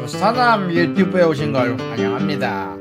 유사남 유튜브에 오신 걸 환영합니다.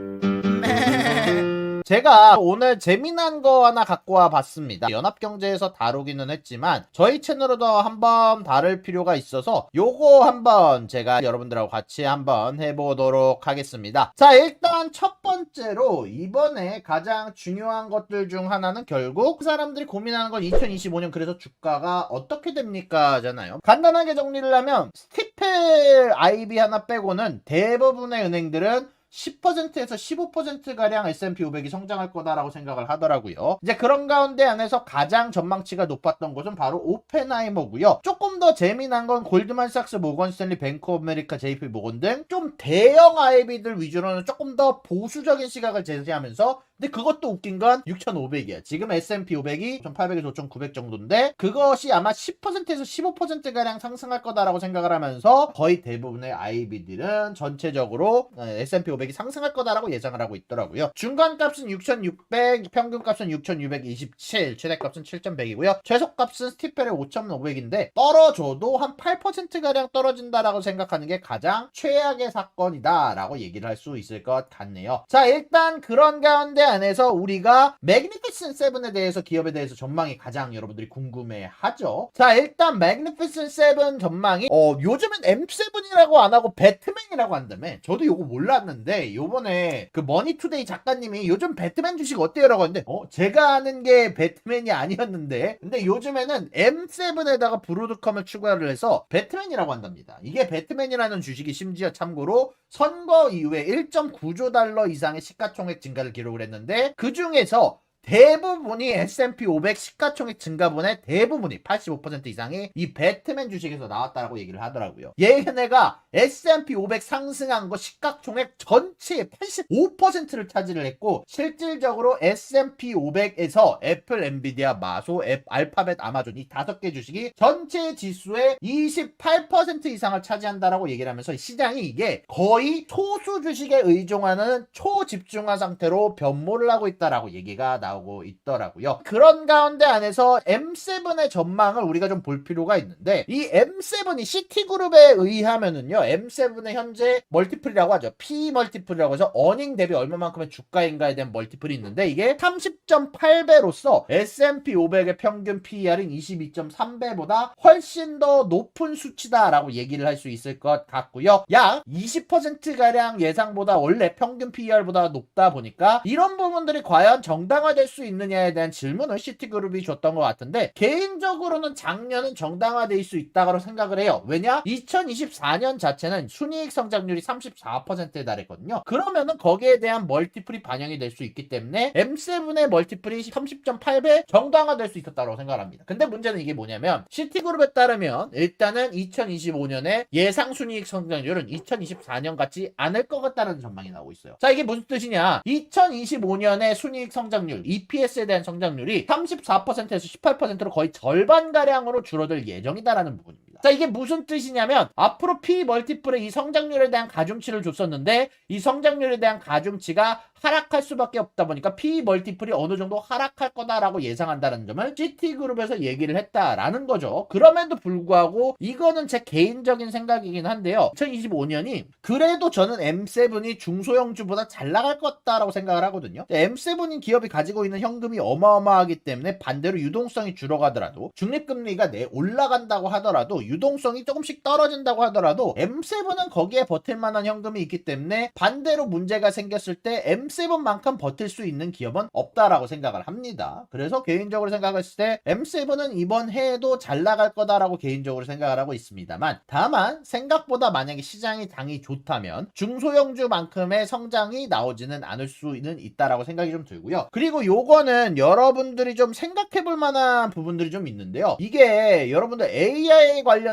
제가 오늘 재미난 거 하나 갖고 와 봤습니다. 연합경제에서 다루기는 했지만 저희 채널로도 한번 다룰 필요가 있어서 요거 한번 제가 여러분들하고 같이 한번 해보도록 하겠습니다. 자, 일단 첫 번째로 이번에 가장 중요한 것들 중 하나는 결국 사람들이 고민하는 건 2025년 그래서 주가가 어떻게 됩니까 잖아요. 간단하게 정리를 하면 스티펠 IB 하나 빼고는 대부분의 은행들은 10%에서 15%가량 S&P 500이 성장할 거다라고 생각을 하더라고요. 이제 그런 가운데 안에서 가장 전망치가 높았던 곳은 바로 오펜하이머고요. 조금 더 재미난 건 골드만삭스, 모건스탠리, 뱅크 오브 아메리카, JP 모건 등 좀 대형 IB들 위주로는 조금 더 보수적인 시각을 제시하면서, 근데 그것도 웃긴 건 6,500이야. 지금 S&P 500이 1,800에서 5,900 정도인데 그것이 아마 10%에서 15%가량 상승할 거다라고 생각을 하면서 거의 대부분의 IB들은 전체적으로 S&P 500이 상승할 거다라고 예상을 하고 있더라고요. 중간값은 6,600, 평균값은 6,627, 최대값은 7,100이고요. 최소값은 스티펠의 5,500인데 떨어져도 한 8%가량 떨어진다라고 생각하는 게 가장 최악의 사건이다라고 얘기를 할 수 있을 것 같네요. 자, 일단 그런 가운데 안에서 우리가 매그니피센트 세븐에 대해서, 기업에 대해서 전망이 가장 여러분들이 궁금해하죠. 자, 일단 매그니피센트 세븐 전망이 요즘은 M7이라고 안 하고 배트맨이라고 한다며. 저도 요거 몰랐는데 요번에 그 머니투데이 작가님이 요즘 배트맨 주식 어때요? 라고 했는데 제가 아는 게 배트맨이 아니었는데, 근데 요즘에는 M7에다가 브로드컴을 추가를 해서 배트맨이라고 한답니다. 이게 배트맨이라는 주식이 심지어 참고로 선거 이후에 1.9조 달러 이상의 시가총액 증가를 기록을 했는데, 그 중에서 대부분이 S&P 500 시가총액 증가분의 대부분이 85% 이상이 이 배트맨 주식에서 나왔다라고 얘기를 하더라고요. 얘네가 S&P 500 상승한 거 시가총액 전체의 85%를 차지를 했고, 실질적으로 S&P 500에서 애플, 엔비디아, 마소, 알파벳, 아마존 이 5개 주식이 전체 지수의 28% 이상을 차지한다라고 얘기를 하면서 시장이 이게 거의 소수 주식에 의존하는 초집중화 상태로 변모를 하고 있다라고 얘기가 나오고 있더라고요. 그런 가운데 안에서 M7의 전망을 우리가 좀 볼 필요가 있는데, 이 M7이 시티그룹에 의하면은요, M7의 현재 멀티플이라고 하죠. P 멀티플이라고 해서 어닝 대비 얼마만큼의 주가인가에 대한 멀티플이 있는데, 이게 30.8배로서 S&P 500의 평균 PER인 22.3배보다 훨씬 더 높은 수치다라고 얘기를 할 수 있을 것 같고요. 약 20%가량 예상보다 원래 평균 PER보다 높다 보니까 이런 부분들이 과연 정당화될 수 있느냐에 대한 질문을 시티그룹이 줬던 것 같은데, 개인적으로는 작년은 정당화될 수 있다고 생각을 해요. 왜냐? 2024년 자체는 순이익 성장률이 34%에 달했거든요. 그러면은 거기에 대한 멀티플이 반영이 될 수 있기 때문에 M7의 멀티플이 30.8배 정당화될 수 있었다고 생각합니다. 근데 문제는 이게 뭐냐면, 시티그룹에 따르면 일단은 2025년에 예상 순이익 성장률은 2024년 같지 않을 것 같다는 전망이 나오고 있어요. 자, 이게 무슨 뜻이냐? 2025년에 순이익 성장률, EPS에 대한 성장률이 34%에서 18%로 거의 절반가량으로 줄어들 예정이다라는 부분입니다. 자, 이게 무슨 뜻이냐면, 앞으로 P 멀티플의 이 성장률에 대한 가중치를 줬었는데 이 성장률에 대한 가중치가 하락할 수밖에 없다 보니까 P 멀티플이 어느 정도 하락할 거다라고 예상한다는 점을 시티그룹에서 얘기를 했다라는 거죠. 그럼에도 불구하고 이거는 제 개인적인 생각이긴 한데요, 2025년이 그래도 저는 M7이 중소형주보다 잘 나갈 것 같다라고 생각을 하거든요. M7인 기업이 가지고 있는 현금이 어마어마하기 때문에 반대로 유동성이 줄어가더라도, 중립금리가 올라간다고 하더라도, 유동성이 조금씩 떨어진다고 하더라도 M7은 거기에 버틸 만한 현금이 있기 때문에 반대로 문제가 생겼을 때 M7만큼 버틸 수 있는 기업은 없다라고 생각을 합니다. 그래서 개인적으로 생각했을 때 M7은 이번 해에도 잘 나갈 거다라고 개인적으로 생각을 하고 있습니다만, 다만 생각보다 만약에 시장이 당이 좋다면 중소형주만큼의 성장이 나오지는 않을 수는 있다라고 생각이 좀 들고요. 그리고 요거는 여러분들이 좀 생각해 볼 만한 부분들이 좀 있는데요, 이게 여러분들 AI 관련된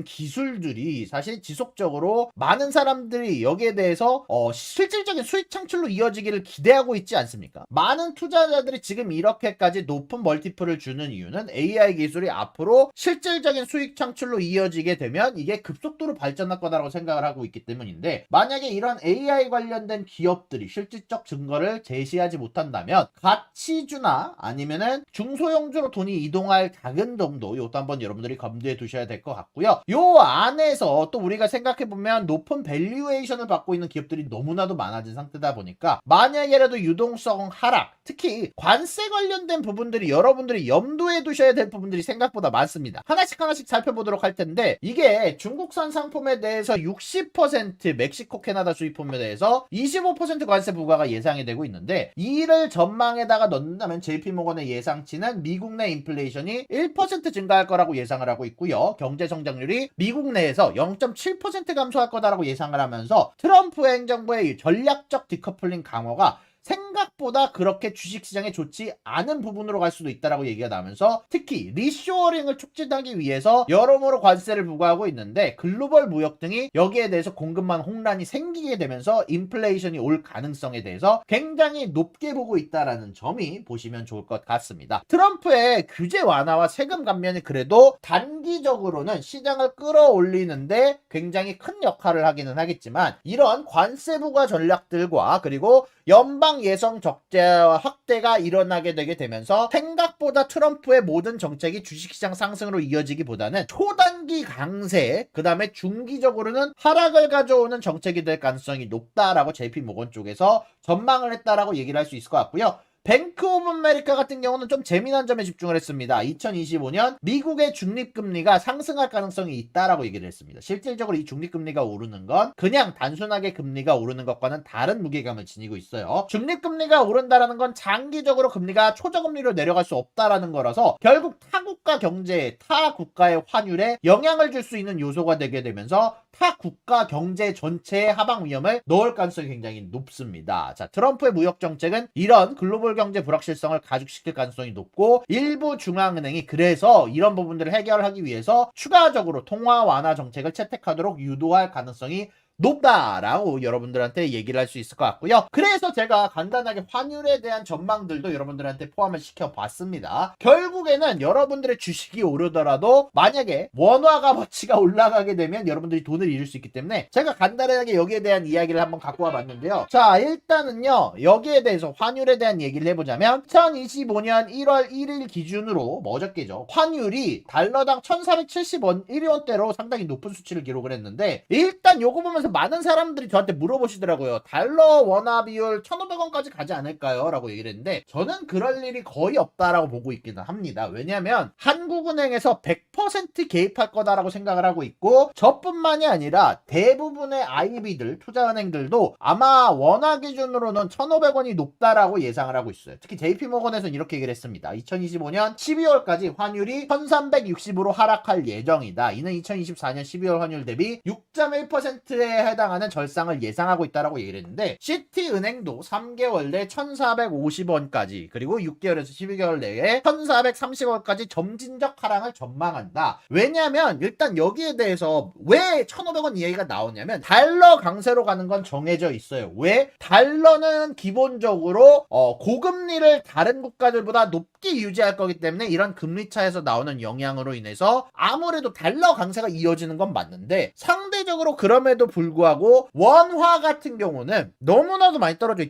기술들이 사실 지속적으로 많은 사람들이 여기에 대해서 실질적인 수익 창출로 이어지기를 기대하고 있지 않습니까? 많은 투자자들이 지금 이렇게까지 높은 멀티플을 주는 이유는 AI 기술이 앞으로 실질적인 수익 창출로 이어지게 되면 이게 급속도로 발전할 거다라고 생각을 하고 있기 때문인데, 만약에 이런 AI 관련된 기업들이 실질적 증거를 제시하지 못한다면 가치주나 아니면은 중소형주로 돈이 이동할 작은 정도, 이것도 한번 여러분들이 검토해 두셔야 될 것 것 같고요. 요 안에서 또 우리가 생각해보면 높은 밸류에이션을 받고 있는 기업들이 너무나도 많아진 상태다 보니까 만약에라도 유동성 하락, 특히 관세 관련된 부분들이 여러분들이 염두에 두셔야 될 부분들이 생각보다 많습니다. 하나씩 살펴보도록 할 텐데, 이게 중국산 상품에 대해서 60%, 멕시코, 캐나다 수입품에 대해서 25% 관세 부과가 예상이 되고 있는데, 이를 전망에다가 넣는다면 JP모건의 예상치는 미국 내 인플레이션이 1% 증가할 거라고 예상을 하고 있고요. 경제 성장률이 미국 내에서 0.7% 감소할 거다라고 예상을 하면서 트럼프 행정부의 전략적 디커플링 강화가 생각보다 그렇게 주식시장에 좋지 않은 부분으로 갈 수도 있다라고 얘기가 나면서, 특히 리쇼어링을 촉진하기 위해서 여러모로 관세를 부과하고 있는데 글로벌 무역 등이 여기에 대해서 공급망 혼란이 생기게 되면서 인플레이션이 올 가능성에 대해서 굉장히 높게 보고 있다라는 점이 보시면 좋을 것 같습니다. 트럼프의 규제 완화와 세금 감면이 그래도 단기적으로는 시장을 끌어올리는데 굉장히 큰 역할을 하기는 하겠지만, 이런 관세 부과 전략들과 그리고 연방 예성 적재 확대가 일어나게 되게 되면서 생각보다 트럼프의 모든 정책이 주식시장 상승으로 이어지기보다는 초단기 강세, 그 다음에 중기적으로는 하락을 가져오는 정책이 될 가능성이 높다라고 JP모건 쪽에서 전망을 했다라고 얘기를 할 수 있을 것 같고요. 뱅크 오브 아메리카 같은 경우는 좀 재미난 점에 집중을 했습니다. 2025년 미국의 중립금리가 상승할 가능성이 있다라고 얘기를 했습니다. 실질적으로 이 중립금리가 오르는 건 그냥 단순하게 금리가 오르는 것과는 다른 무게감을 지니고 있어요. 중립금리가 오른다라는 건 장기적으로 금리가 초저금리로 내려갈 수 없다라는 거라서 결국 타국가 경제에, 타 국가의 환율에 영향을 줄 수 있는 요소가 되게 되면서 타 국가 경제 전체의 하방 위험을 넣을 가능성이 굉장히 높습니다. 자, 트럼프의 무역 정책은 이런 글로벌 경제 불확실성을 가중시킬 가능성이 높고, 일부 중앙은행이 그래서 이런 부분들을 해결하기 위해서 추가적으로 통화 완화 정책을 채택하도록 유도할 가능성이 높다라고 여러분들한테 얘기를 할 수 있을 것 같고요. 그래서 제가 간단하게 환율에 대한 전망들도 여러분들한테 포함을 시켜봤습니다. 결국에는 여러분들의 주식이 오르더라도 만약에 원화 값어치가 올라가게 되면 여러분들이 돈을 잃을 수 있기 때문에 제가 간단하게 여기에 대한 이야기를 한번 갖고 와봤는데요. 자, 일단은요, 여기에 대해서 환율에 대한 얘기를 해보자면 2025년 1월 1일 기준으로 어저께죠, 환율이 달러당 1470원 1원대로 상당히 높은 수치를 기록을 했는데, 일단 요거 보면서 많은 사람들이 저한테 물어보시더라고요. 달러 원화 비율 1,500원까지 가지 않을까요? 라고 얘기를 했는데, 저는 그럴 일이 거의 없다라고 보고 있기는 합니다. 왜냐하면 한국은행에서 100% 개입할 거다라고 생각을 하고 있고, 저뿐만이 아니라 대부분의 IB들, 투자은행들도 아마 원화 기준으로는 1,500원이 높다라고 예상을 하고 있어요. 특히 JP모건에서는 이렇게 얘기를 했습니다. 2025년 12월까지 환율이 1,360으로 하락할 예정이다. 이는 2024년 12월 환율 대비 6.1%에 해당하는 절상을 예상하고 있다라고 얘기를 했는데, 시티은행도 3개월 내 1,450원까지, 그리고 6개월에서 12개월 내에 1,430원까지 점진적 하락을 전망한다. 왜냐하면 일단 여기에 대해서 왜 1,500원 이야기가 나오냐면, 달러 강세로 가는 건 정해져 있어요. 왜? 달러는 기본적으로 고금리를 다른 국가들보다 높게 유지할 거기 때문에 이런 금리 차에서 나오는 영향으로 인해서 아무래도 달러 강세가 이어지는 건 맞는데, 상대적으로 그럼에도 불구하고 원화 같은 경우는 너무나도 많이 떨어져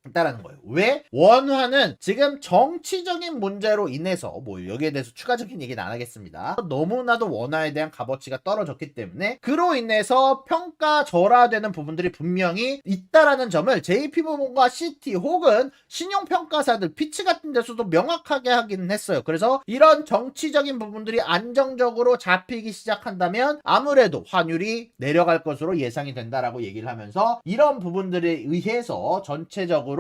있다라는 거예요. 왜? 원화는 지금 정치적인 문제로 인해서, 뭐 여기에 대해서 추가적인 얘기는 안 하겠습니다. 너무나도 원화에 대한 값어치가 떨어졌기 때문에 그로 인해서 평가절하되는 부분들이 분명히 있다라는 점을 JP모건과 시티 혹은 신용평가사들, 피치 같은 데서도 명확하게 하기는 했어요. 그래서 이런 정치적인 부분들이 안정적으로 잡히기 시작한다면 아무래도 환율이 내려갈 것으로 예상이 된다라고 얘기를 하면서, 이런 부분들에 의해서 전체적으로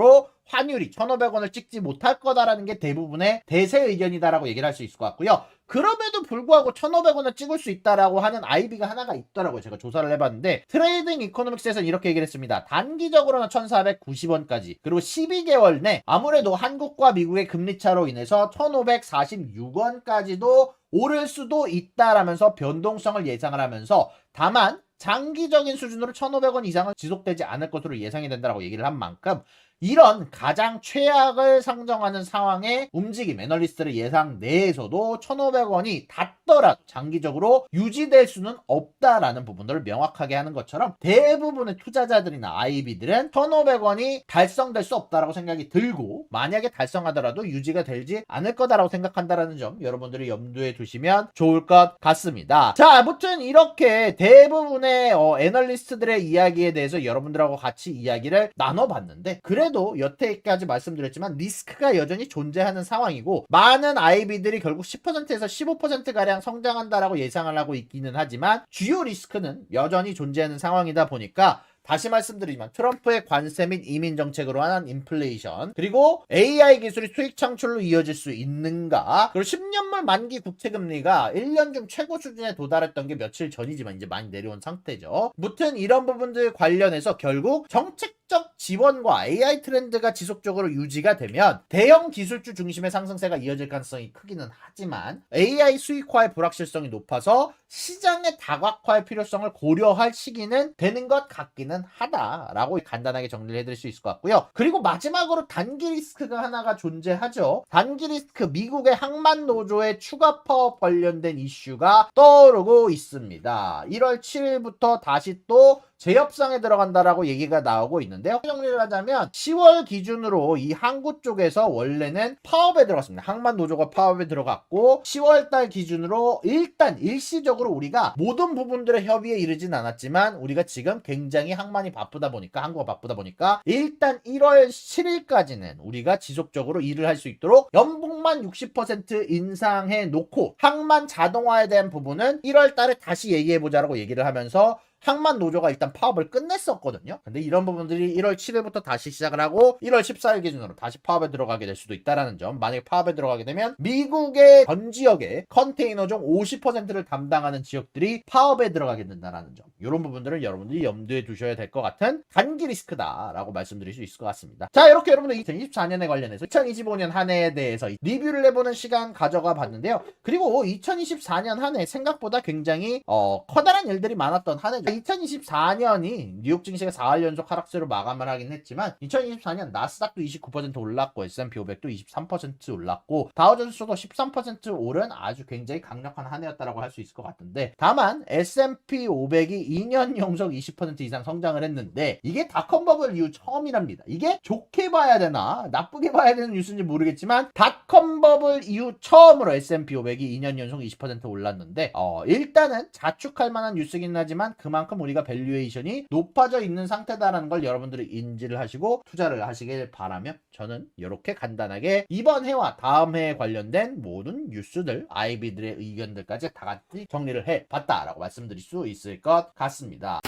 환율이 1,500원을 찍지 못할 거다라는 게 대부분의 대세 의견이다라고 얘기를 할 수 있을 것 같고요. 그럼에도 불구하고 1,500원을 찍을 수 있다라고 하는 IB가 하나가 있더라고요. 제가 조사를 해봤는데, 트레이딩 이코노믹스에서는 이렇게 얘기를 했습니다. 단기적으로는 1,490원까지, 그리고 12개월 내 아무래도 한국과 미국의 금리 차로 인해서 1,546원까지도 오를 수도 있다라면서 변동성을 예상을 하면서, 다만 장기적인 수준으로 1,500원 이상은 지속되지 않을 것으로 예상이 된다고 얘기를 한 만큼 이런 가장 최악을 상정하는 상황의 움직임, 애널리스트의 예상 내에서도 1,500원이 닿더라도 장기적으로 유지될 수는 없다라는 부분들을 명확하게 하는 것처럼 대부분의 투자자들이나 IB들은 1,500원이 달성될 수 없다라고 생각이 들고, 만약에 달성하더라도 유지가 되지 않을 거다라고 생각한다라는 점 여러분들이 염두에 두시면 좋을 것 같습니다. 자, 아무튼 이렇게 대부분의 애널리스트들의 이야기에 대해서 여러분들하고 같이 이야기를 나눠봤는데, 그래도 여태까지 말씀드렸지만 리스크가 여전히 존재하는 상황이고, 많은 IB들이 결국 10%에서 15%가량 성장한다라고 예상을 하고 있기는 하지만 주요 리스크는 여전히 존재하는 상황이다 보니까, 다시 말씀드리지만 트럼프의 관세 및 이민 정책으로 한 인플레이션, 그리고 AI 기술이 수익 창출로 이어질 수 있는가, 그리고 10년물 만기 국채금리가 1년 중 최고 수준에 도달했던 게 며칠 전이지만 이제 많이 내려온 상태죠. 무튼 이런 부분들 관련해서 결국 정책적 지원과 AI 트렌드가 지속적으로 유지가 되면 대형 기술주 중심의 상승세가 이어질 가능성이 크기는 하지만, AI 수익화의 불확실성이 높아서 시장의 다각화의 필요성을 고려할 시기는 되는 것 같기는 하다라고 간단하게 정리를 해드릴 수 있을 것 같고요. 그리고 마지막으로 단기 리스크가 하나가 존재하죠. 단기 리스크, 미국의 항만 노조의 추가 파업 관련된 이슈가 떠오르고 있습니다. 1월 7일부터 다시 또 재협상에 들어간다라고 얘기가 나오고 있는데요. 정리를 하자면 10월 기준으로 이 항구 쪽에서 원래는 파업에 들어갔습니다. 항만 노조가 파업에 들어갔고, 10월 달 기준으로 일단 일시적으로 우리가 모든 부분들의 협의에 이르진 않았지만, 우리가 지금 굉장히 항만이 바쁘다 보니까, 항구가 바쁘다 보니까 일단 1월 7일까지는 우리가 지속적으로 일을 할 수 있도록 연봉만 60% 인상해 놓고, 항만 자동화에 대한 부분은 1월 달에 다시 얘기해보자라고 얘기를 하면서 항만 노조가 일단 파업을 끝냈었거든요. 근데 이런 부분들이 1월 7일부터 다시 시작을 하고 1월 14일 기준으로 다시 파업에 들어가게 될 수도 있다라는 점. 만약에 파업에 들어가게 되면 미국의 전 지역의 컨테이너 중 50%를 담당하는 지역들이 파업에 들어가게 된다라는 점. 이런 부분들을 여러분들이 염두에 두셔야 될 것 같은 단기 리스크다라고 말씀드릴 수 있을 것 같습니다. 자, 이렇게 여러분들 2024년에 관련해서 2025년 한 해에 대해서 리뷰를 해보는 시간 가져가 봤는데요. 그리고 2024년 한 해 생각보다 굉장히 커다란 일들이 많았던 한 해죠. 2024년이 뉴욕 증시가 4월 연속 하락세로 마감을 하긴 했지만, 2024년 나스닥도 29% 올랐고 S&P 500도 23% 올랐고 다우존스도 13% 오른 아주 굉장히 강력한 한 해였다라고 할 수 있을 것 같은데, 다만 S&P 500이 2년 연속 20% 이상 성장을 했는데 이게 닷컴 버블 이후 처음이랍니다. 이게 좋게 봐야 되나 나쁘게 봐야 되는 뉴스인지 모르겠지만, 닷컴 버블 이후 처음으로 S&P 500이 2년 연속 20% 올랐는데, 일단은 자축할 만한 뉴스긴 하지만 그만큼 우리가 밸류에이션이 높아져 있는 상태다라는 걸 여러분들이 인지를 하시고 투자를 하시길 바라며, 저는 이렇게 간단하게 이번 해와 다음 해에 관련된 모든 뉴스들, IB들의 의견들까지 다 같이 정리를 해봤다라고 말씀드릴 수 있을 것 같습니다.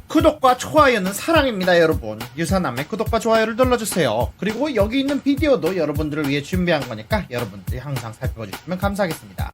구독과 좋아요는 사랑입니다, 여러분. 유사남의 구독과 좋아요를 눌러주세요. 그리고 여기 있는 비디오도 여러분들을 위해 준비한 거니까 여러분들이 항상 살펴봐 주시면 감사하겠습니다.